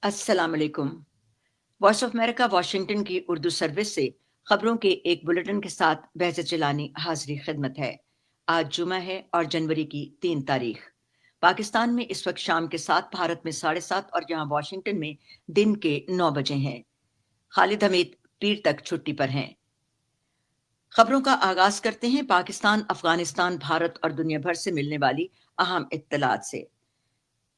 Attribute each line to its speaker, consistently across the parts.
Speaker 1: अस्सलाम वालेकुम। Voice of America Washington की उर्दू सर्विस से खबरों के एक बुलेटिन के साथ बहज़त जिलानी हाजिरी खिदमत है। आज जुमा है और जनवरी की 3 तारीख। पाकिस्तान में इस वक्त शाम के 7, भारत में 7:30 और यहाँ वाशिंगटन में दिन के 9 बजे हैं। खालिद हमीद पीर तक छुट्टी पर हैं। खबरों का आगाज करते हैं पाकिस्तान, अफगानिस्तान, भारत और दुनिया भर से मिलने वाली अहम इत्तलात से।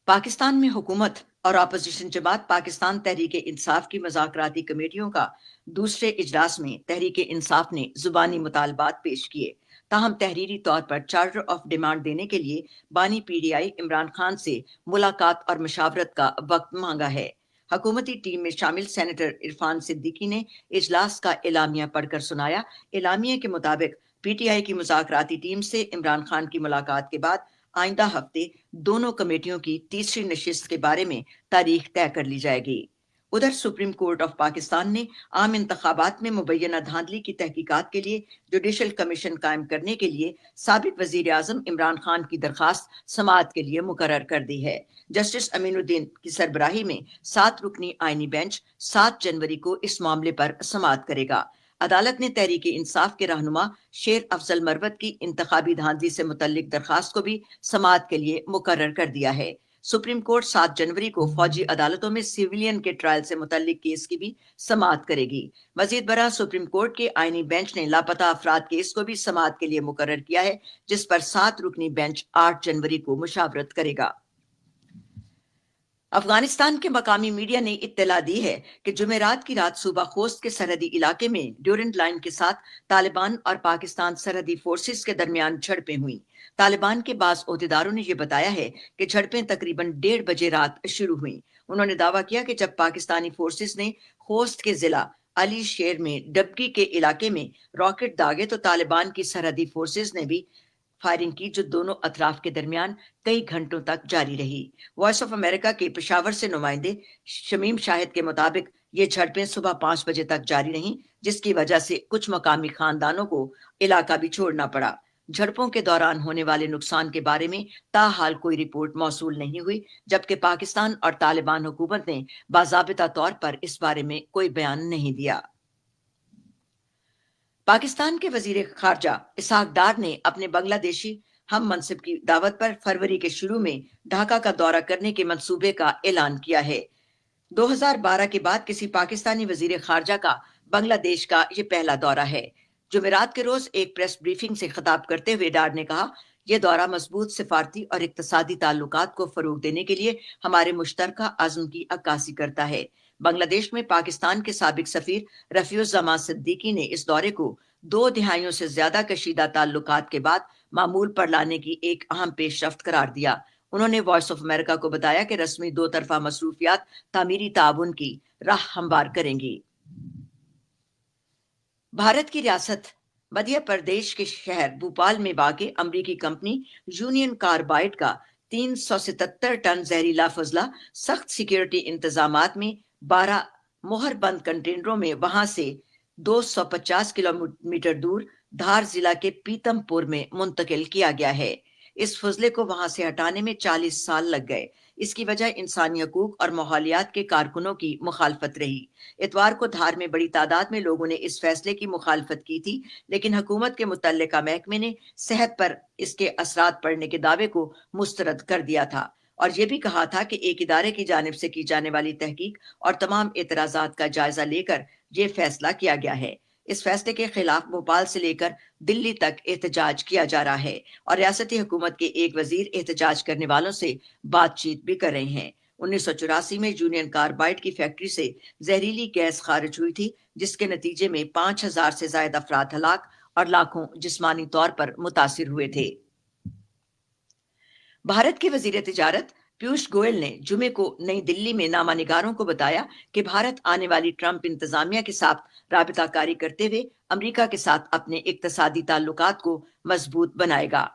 Speaker 1: पाकिस्तान में हुकूमत और अपोजिशन जमात पाकिस्तान तहरीक इंसाफ की मुज़ाकराती कमेटियों का दूसरे इजलास में तहरीक इंसाफ ने जुबानी मुतालबात पेश किए। ताहम तहरीरी तौर पर चार्टर ऑफ डिमांड देने के लिए बानी पीडीआई इमरान खान से मुलाकात और मशावरत का वक्त मांगा है। हुकूमती टीम में शामिल सेनेटर इरफान सिद्दीकी ने इजलास का एलामिया पढ़कर सुनाया। एलामिया के मुताबिक पीटीआई की मुज़ाकराती टीम से इमरान खान की मुलाकात के बाद आइंदा हफ्ते दोनों कमेटियों की तीसरी नशिस्त के बारे में तारीख तय कर ली जाएगी। उधर सुप्रीम कोर्ट ऑफ पाकिस्तान ने आम इंतखाबात में मुबैना धांधली की तहकीकात के लिए जुडिशल कमीशन कायम करने के लिए साबिक वजीर आजम इमरान खान की दरखास्त समाअत के लिए मुकर्रर कर दी है। जस्टिस अमीनुद्दीन की सरबराही में 7 रुकनी आईनी बेंच 7 जनवरी को इस मामले पर समाअत करेगा। अदालत ने तहरीक इंसाफ के रहनुमा शेर अफजल मरवत की इंतखाबी धांधली से मुतल्लिक दरखास्त को भी समाअत के लिए मुकर्रर कर दिया है। सुप्रीम कोर्ट 7 जनवरी को फौजी अदालतों में सिविलियन के ट्रायल से मुतल्लिक केस की भी समाअत करेगी। मजीद बरा सुप्रीम कोर्ट के आईनी बेंच ने लापता अफराद केस को भी समाअत के लिए मुकर्रर किया है, जिस पर 7 रुकनी बेंच 8 जनवरी को मुशावरत करेगा। अफगानिस्तान के मकामी मीडिया ने इत्तला दी है कि जुमेरात की रात सूबा खोस्त के सरहदी इलाके में ड्यूरेंट लाइन के साथ तालिबान और पाकिस्तान सरहदी फोर्सेस के दरमियान झड़पें हुई। तालिबान के बाज ओहदेदारों ने यह बताया है कि झड़पें तकरीबन 1:30 बजे रात शुरू हुई। उन्होंने दावा किया कि जब पाकिस्तानी फोर्सेस ने खोस्त के जिला अली शेर में डबकी के इलाके में रॉकेट दागे तो तालिबान की सरहदी फोर्सेस ने भी फायरिंग की, जो दोनों अतराफ के दरमियान कई घंटों तक जारी रही। वॉइस ऑफ अमेरिका के पेशावर से नुमाइंदे शमीम शाहिद के मुताबिक ये झड़पें सुबह 5 बजे तक जारी रहीं, जिसकी वजह से कुछ मकामी खानदानों को इलाका भी छोड़ना पड़ा। झड़पों के दौरान होने वाले नुकसान के बारे में ताहाल कोई रिपोर्ट मौसूल नहीं हुई, जबकि पाकिस्तान और तालिबान हुकूमत ने बाज़ाबिता तौर पर इस बारे में कोई बयान नहीं दिया। पाकिस्तान के वजीर खारजा इसहाक डार ने अपने बांग्लादेशी हम मनसिब की दावत पर फरवरी के शुरू में ढाका का दौरा करने के मंसूबे का ऐलान किया है। 2012 के बाद किसी पाकिस्तानी वजीर खारजा का बांग्लादेश का यह पहला दौरा है। जुमेरात के रोज एक प्रेस ब्रीफिंग से खिताब करते हुए डार ने कहा, यह दौरा मजबूत सिफारती और इक्तसादी ताल्लुकात को फरोग देने के लिए हमारे मुश्तरका अज़्म की अक्कासी करता है। बांग्लादेश में पाकिस्तान के साबिक सफीर रफीउज़्ज़मान सिद्दीकी ने इस दौरे को 2 दिहाइयों से ज्यादा कशीदा ताल्लुकात के बाद मामूल पर लाने की एक अहम पेशरफ्त करार दिया। उन्होंने वॉइस ऑफ अमेरिका को बताया कि रस्मी 2 तरफा मसरूफियात तामीरी ताउन की राह हमवार करेंगी। भारत की रियासत मध्य प्रदेश के शहर भोपाल में वाक़ अमरीकी कंपनी यूनियन कार्बाइड का 377 टन जहरीला फजला सख्त सिक्योरिटी इंतजामात में 12 मोहरबंद कंटेनरों में वहां से 250 किलोमीटर दूर धार जिला के पीतमपुर में मुंतकिल किया गया है। इस फजले को वहां से हटाने में 40 साल लग गए। इसकी वजह इंसानी हकूक और माहौलियात के कारकुनों की मुखालफत रही। इतवार को धार में बड़ी तादाद में लोगों ने इस फैसले की मुखालफत की थी, लेकिन हुकूमत के मुतल्लिका महकमे ने सेहत पर इसके असरात पड़ने के दावे को मुस्तरद कर दिया था और यह भी कहा था कि एक इदारे की जानिब से की जाने वाली तहकीक और तमाम एतराजात का जायजा लेकर यह फैसला किया गया है। इस फैसले के खिलाफ भोपाल से लेकर दिल्ली तक एहतजाज किया जा रहा है और रियासती हुकूमत के एक वजीर एहतजाज करने वालों से बातचीत भी कर रहे हैं। 1984 में यूनियन कार्बाइड की फैक्ट्री से जहरीली गैस खारिज हुई थी, जिसके नतीजे में 5000 से ज्यादा अफराद हलाक और लाखों जिस्मानी तौर पर मुतासिर हुए थे। भारत के वजीर तिजारत पीयूष गोयल ने जुमे को नई दिल्ली में नामानिगारों को बताया कि भारत आने वाली ट्रंप इंतजामिया के साथ राबताकारी करते हुए अमेरिका के साथ अपने इक्तसादी ताल्लुकात को मजबूत बनाएगा।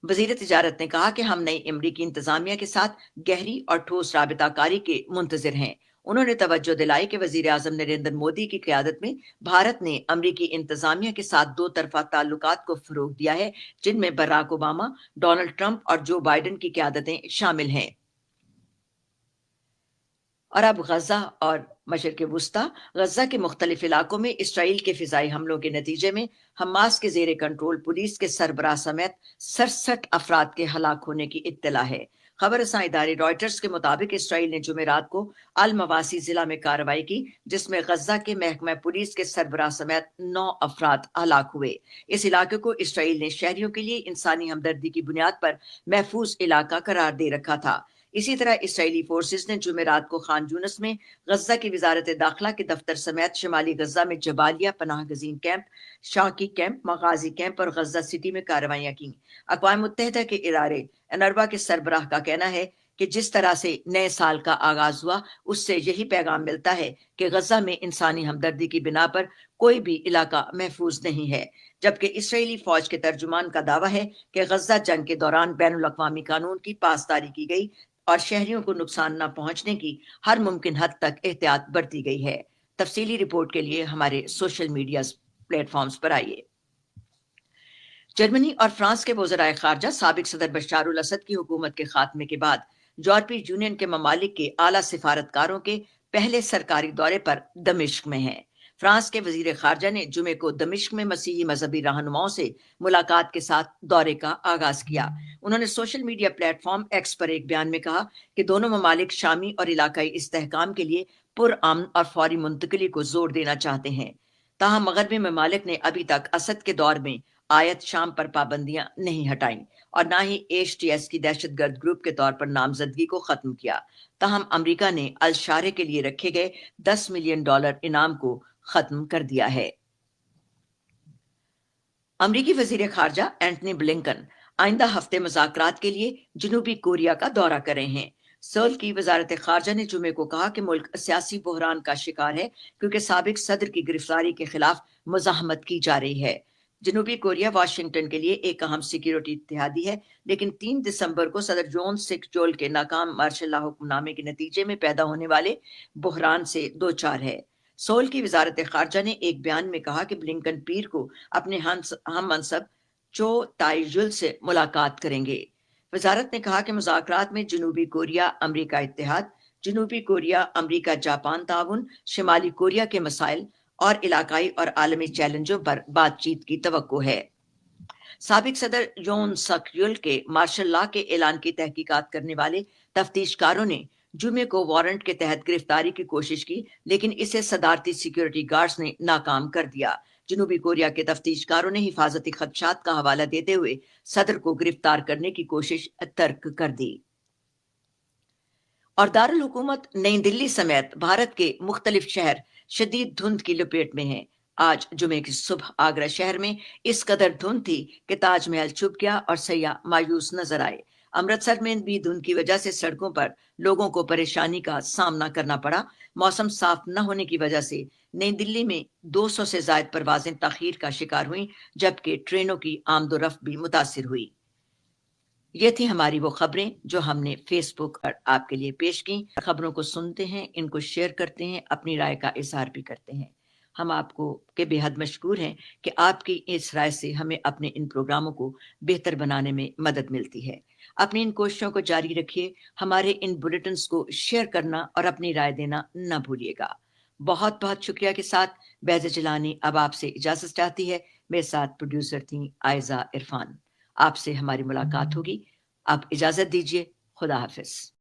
Speaker 1: वजीर तिजारत ने कहा कि हम नई अमरीकी इंतजामिया के साथ गहरी और ठोस राबताकारी के मुंतजिर हैं। उन्होंने तवज्जो दिलाई कि वजीर आजम नरेंद्र मोदी की क़यादत में भारत ने अमरीकी इंतजामिया के साथ 2 तरफा ताल्लुकात को फरोग दिया है, जिनमें बराक ओबामा, डोनाल्ड ट्रंप और जो बाइडेन की क़यादतें शामिल हैं। اور اب غزہ اور مشرق وسطی، غزہ کے مختلف علاقوں میں اسرائیل کے فضائی حملوں کے نتیجے میں حماس کے زیر کنٹرول پولیس کے سربراہ سمیت 67 افراد کے ہلاک ہونے کی اطلاع ہے۔ خبر رساں ادارے رائٹرز کے مطابق اسرائیل نے جمعرات کو المواسی ضلع میں کارروائی کی، جس میں غزہ کے محکمہ پولیس کے سربراہ سمیت 9 افراد ہلاک ہوئے۔ اس علاقے کو اسرائیل نے شہریوں کے لیے انسانی ہمدردی کی بنیاد پر محفوظ علاقہ قرار دے رکھا تھا۔ اسی طرح اسرائیلی فورسز نے جمعرات کو خان یونس میں غزہ کی وزارت داخلہ کے دفتر سمیت شمالی غزہ میں جبالیہ پناہ گزین کیمپ، شاکی کیمپ، مغازی کیمپ اور غزہ سٹی میں کارروائیاں کیں۔ اقوام متحدہ کے ادارے انروا کے سربراہ کا کہنا ہے کہ جس طرح سے نئے سال کا آغاز ہوا، اس سے یہی پیغام ملتا ہے کہ غزہ میں انسانی ہمدردی کی بنا پر کوئی بھی علاقہ محفوظ نہیں ہے، جبکہ اسرائیلی فوج کے ترجمان کا دعویٰ ہے کہ غزہ جنگ کے دوران بین الاقوامی قانون کی پاسداری کی گئی اور شہریوں کو نقصان نہ پہنچنے کی ہر ممکن حد تک احتیاط برتی گئی ہے۔ تفصیلی رپورٹ کے لیے ہمارے سوشل میڈیا پلیٹ فارمز پر آئیے۔ جرمنی اور فرانس کے وزرائے خارجہ سابق صدر بشار الاسد کی حکومت کے خاتمے کے بعد یورپی یونین کے ممالک کے اعلیٰ سفارتکاروں کے پہلے سرکاری دورے پر دمشق میں ہیں۔ فرانس کے وزیر خارجہ نے جمعے کو دمشق میں مسیحی مذہبی رہنماؤں سے ملاقات کے ساتھ دورے کا آغاز کیا۔ انہوں نے social media platform X پر ایک بیان میں کہا کہ دونوں ممالک شامی اور علاقائی استحکام کے لیے پرامن اور فوری منتقلی کو زور دینا چاہتے ہیں۔ تاہم مغربی ممالک نے ابھی تک اسد کے دور میں آیت شام پر پابندیاں نہیں ہٹائیں اور نہ ہی ایچ ٹی ایس کی دہشت گرد گروپ کے طور پر نامزدگی کو ختم کیا۔ تاہم امریکہ نے الشارے کے لیے رکھے گئے $10 ملین انعام کو ختم کر دیا ہے۔ امریکی وزیر خارجہ اینٹنی بلنکن آئندہ ہفتے مذاکرات کے لیے جنوبی کوریا کا دورہ کر رہے ہیں۔ سول کی وزارت خارجہ نے جمعے کو کہا کہ ملک سیاسی بحران کا شکار ہے کیونکہ سابق صدر کی گرفتاری کے خلاف مزاحمت کی جا رہی ہے۔ جنوبی کوریا واشنگٹن کے لیے ایک اہم سیکیورٹی اتحادی ہے، لیکن 3 دسمبر کو صدر جون سک جول کے ناکام مارشل لا حکم نامے کے نتیجے میں پیدا ہونے والے بحران سے دوچار ہے۔ سول کی وزارت خارجہ نے ایک بیان میں کہا کہ بلنکن پیر کو اپنے ہم منصب چو تائی جل سے ملاقات کریں گے۔ وزارت نے کہا کہ مذاکرات میں جنوبی کوریا امریکہ اتحاد، جنوبی کوریا امریکہ جاپان تعاون، شمالی کوریا کے مسائل اور علاقائی اور عالمی چیلنجوں پر بات چیت کی توقع ہے۔ سابق صدر یون سک یول کے مارشل لا کے اعلان کی تحقیقات کرنے والے تفتیش کاروں نے جمعے کو وارنٹ کے تحت گرفتاری کی کوشش کی، لیکن اسے صدارتی سیکیورٹی گارڈز نے ناکام کر دیا۔ جنوبی کوریا کے تفتیش کاروں نے حفاظتی خدشات کا حوالہ دیتے ہوئے صدر کو گرفتار کرنے کی کوشش ترک کر دی۔ اور دارالحکومت نئی دلی سمیت بھارت کے مختلف شہر شدید دھند کی لپیٹ میں ہیں۔ آج جمعے کی صبح آگرہ شہر میں اس قدر دھند تھی کہ تاج محل چھپ گیا اور سیاح مایوس نظر آئے۔ امرتسر میں بھی دھند کی وجہ سے سڑکوں پر لوگوں کو پریشانی کا سامنا کرنا پڑا۔ موسم صاف نہ ہونے کی وجہ سے نئی دلی میں 200 سے زائد پروازیں تاخیر کا شکار ہوئیں، جبکہ ٹرینوں کی آمد و رفت بھی متاثر ہوئی۔ یہ تھی ہماری وہ خبریں جو ہم نے فیس بک پر آپ کے لیے پیش کی۔ خبروں کو سنتے ہیں، ان کو شیئر کرتے ہیں، اپنی رائے کا اظہار بھی کرتے ہیں۔ ہم آپ کو کے بے حد مشکور ہیں کہ آپ کی اس رائے سے ہمیں اپنے ان پروگراموں کو بہتر بنانے میں مدد ملتی ہے۔ اپنی ان کوششوں کو جاری رکھیے، ہمارے ان بلیٹنز کو شیئر کرنا اور اپنی رائے دینا نہ بھولیے گا۔ بہت بہت شکریہ کے ساتھ بہزت جیلانی اب آپ سے اجازت چاہتی ہے۔ میرے ساتھ پروڈیوسر تھیں عائزہ عرفان۔ آپ سے ہماری ملاقات ہوگی۔ آپ اجازت دیجیے۔ خدا حافظ۔